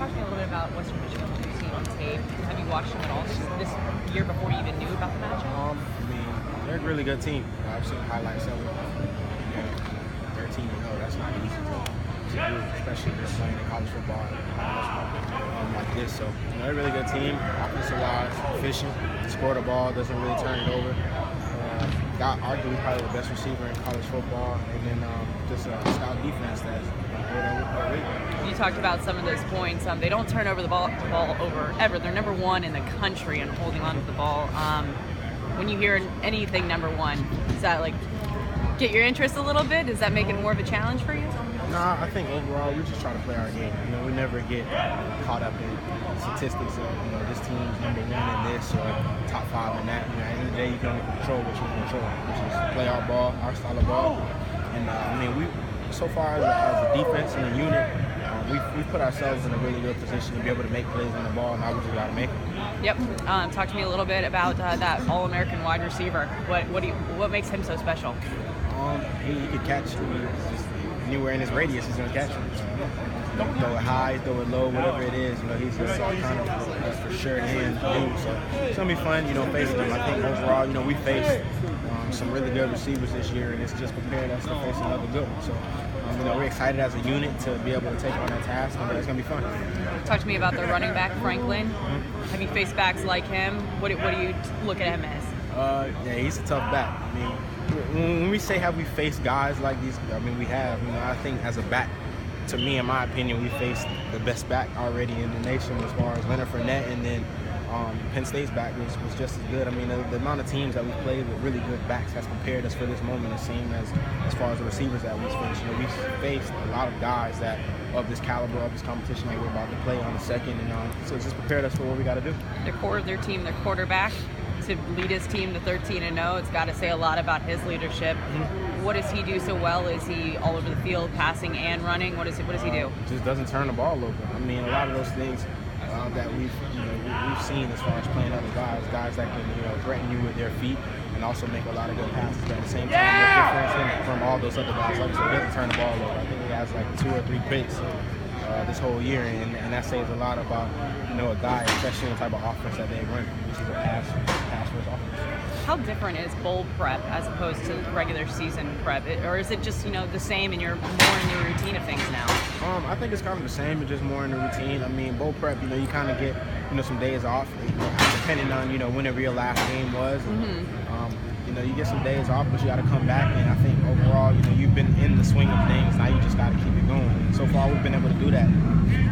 talk to me a little bit about Western Michigan, what you've seen on tape. Have you watched them at all this year before you even knew about the matchup? I mean, they're a really good team. I've seen highlights of them. 13-0, that's not easy to do, especially just playing in college football like this. So, they're a really good team. Offensive-wise, efficient, score the ball, doesn't really turn it over. Got arguably probably the best receiver in college football, and then just a stout defense that's good. You talked about some of those points. They don't turn over the ball over ever. They're number one in the country in holding on to the ball. When you hear anything number one, does that get your interest a little bit? Does that make it more of a challenge for you? Nah, I think overall we just try to play our game. We never get caught up in statistics of this team's number one in this or top five in that. At the end of the day, you can only control what you can control, which is play our ball, our style of ball. And we so far as a defense and a unit, we put ourselves in a really good position to be able to make plays on the ball. Now we just got to make it. Yep. Talk to me a little bit about that All-American wide receiver. What makes him so special? He could catch anywhere in his radius. He's gonna catch it. Don't throw it high, throw it low, whatever it is. He's just kind of for sure hand dude. So it's gonna be fun, facing him. I think overall, we faced some really good receivers this year, and it's just prepared us to face another good one. So we're excited as a unit to be able to take on that task, and it's gonna be fun. Talk to me about the running back, Franklin. Have you faced backs like him? What do you look at him as? Yeah, he's a tough back. When we say have we faced guys like these, we have. I think as a back, to me, in my opinion, we faced the best back already in the nation as far as Leonard Fournette, and then Penn State's back was just as good. The amount of teams that we've played with really good backs has prepared us for this moment, it seems, as far as the receivers that we've faced. We've faced a lot of guys that of this caliber, of this competition that we're about to play on the second, and so it's just prepared us for what we got to do. The core of their team, their quarterback, to lead his team to 13-0, it's got to say a lot about his leadership. Mm-hmm. What does he do so well? Is he all over the field, passing and running? What does he do? Just doesn't turn the ball over. A lot of those things that we've seen as far as playing other guys that can threaten you with their feet and also make a lot of good passes. But at the same time, they're different from all those other guys. Like I said, he doesn't turn the ball over. I think he has 2 or 3 picks this whole year, and that says a lot about a guy, especially in the type of offense that they run, which is a pass-first offense. How different is bowl prep as opposed to regular season prep? Or is it just the same and you're more in the routine of things now? I think it's kind of the same, but just more in the routine. Bowl prep, you kind of get some days off, depending on whenever your last game was. And, you get some days off, but you got to come back. And I think overall, you've been in the swing of things. Now you just got to keep it going. And so far, we've been able to do that.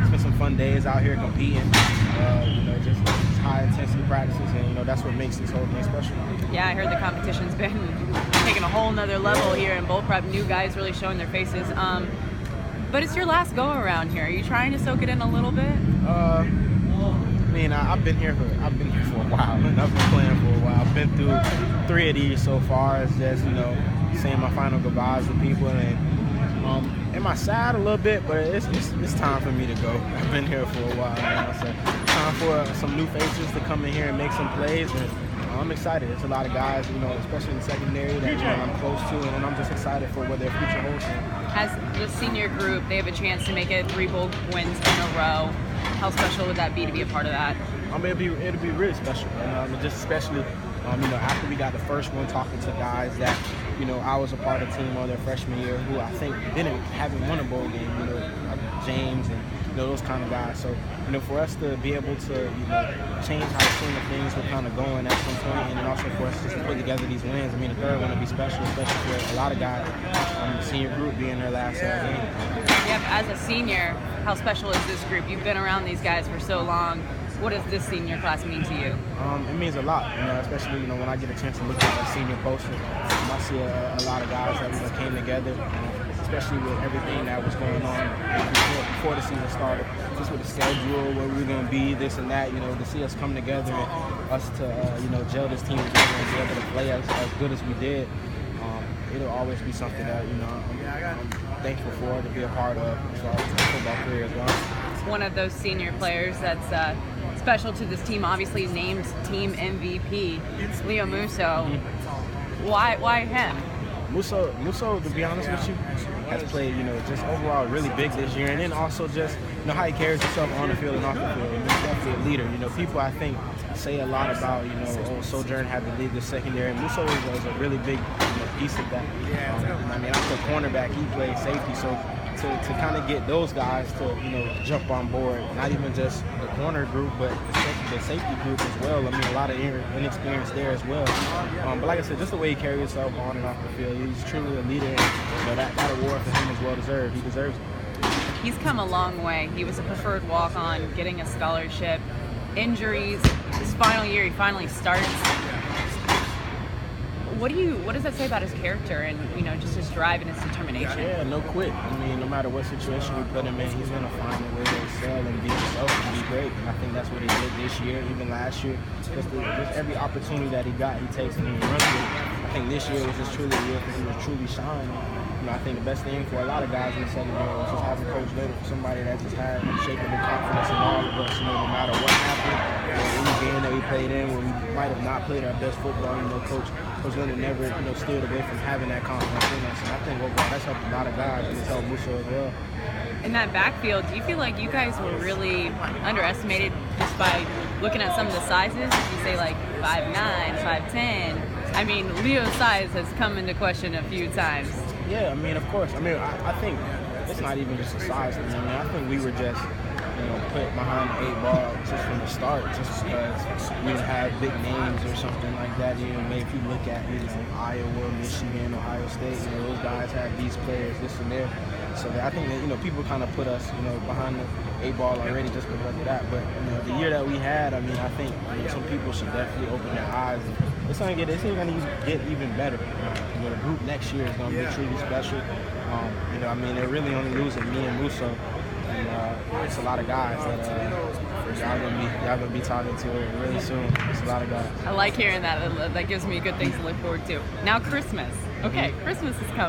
It's been some fun days out here competing. Just high intensity practices, and that's what makes this whole thing special. Yeah, I heard the competition's been taking a whole nother level here in bowl prep. New guys really showing their faces. But it's your last go around here. Are you trying to soak it in a little bit? I've been here for a while, and I've been playing for a while. I've been through 3 of these so far. It's just saying my final goodbyes to people, and am I sad a little bit? But it's time for me to go. I've been here for a while now, so time for some new faces to come in here and make some plays. And I'm excited. There's a lot of guys, especially in the secondary that I'm close to, and I'm just excited for what their future holds. As the senior group, they have a chance to make it 3 bowl wins in a row. How special would that be to be a part of that? It'd be really special, just especially after we got the first one, talking to guys that I was a part of the team on their freshman year who I think haven't won a bowl game, like James and those kind of guys. So for us to be able to change how the swing of things were kind of going at some point, and then also for us just to put together these wins. The third one would be special, especially for a lot of guys on the senior group being their last game. Yep, as a senior, how special is this group? You've been around these guys for so long. What does this senior class mean to you? It means a lot, especially when I get a chance to look at that senior poster. I see a lot of guys that came together, especially with everything that was going on before the season started. Just with the schedule, where we were going to be, this and that, to see us come together and us to, gel this team together and be able to play as good as we did. It'll always be something that, I'm thankful for to be a part of as far as my football career as well. One of those senior players that's special to this team, obviously named team MVP, Leo Musso. Mm-hmm. Why him? Musso, to be honest with you, has played, just overall really big this year, and then also just how he carries himself on the field and off the field. He's definitely a leader. You know, people I think say a lot about, Sojourn had to lead the secondary. Musso was a really big piece of that. I mean, after cornerback, he played safety, so to kind of get those guys to jump on board, not even just the corner group, but the safety group as well. I mean, a lot of inexperience there as well. But like I said, just the way he carries himself on and off the field, he's truly a leader. And, that award for him is well deserved. He deserves it. He's come a long way. He was a preferred walk-on, getting a scholarship. Injuries. His final year, he finally starts. What does that say about his character and just his drive and his determination? Yeah, no quit. I mean, no matter what situation we put him in, he's gonna find a way to excel and be himself and be great. And I think that's what he did this year, even last year. Just every opportunity that he got, he takes and he runs with it. I think this year was just truly a year because he was truly shining. I think the best thing for a lot of guys in the secondary was just having Coach Little, somebody that just had unshakable confidence in all of us. No matter what happened, any game that we played in, where we might have not played our best football, Coach Little never, steered away from having that confidence in us. And I think overall that's helped a lot of guys, and it's helped Musso as well. In that backfield, do you feel like you guys were really underestimated just by looking at some of the sizes? You say like 5'9", 5'10". I mean, Leo's size has come into question a few times. Yeah, I mean, of course. I mean, I think it's not even just a size thing. I mean, I think we were just, put behind the 8 ball just from the start, just because we didn't have big names or something like that. Maybe if you look at, Iowa, Michigan, Ohio State, those guys have these players, this and there. So I think that, people kind of put us, behind the 8 ball already just because of that. But, the year that we had, I mean, I think some people should definitely open their eyes. It's going to get even better. The group next year is going to be truly special. I mean, they're really only losing me and Musso. And it's a lot of guys that y'all gonna be talking to really soon. It's a lot of guys. I like hearing that. That gives me good things to look forward to. Now Christmas. Okay, Christmas is coming.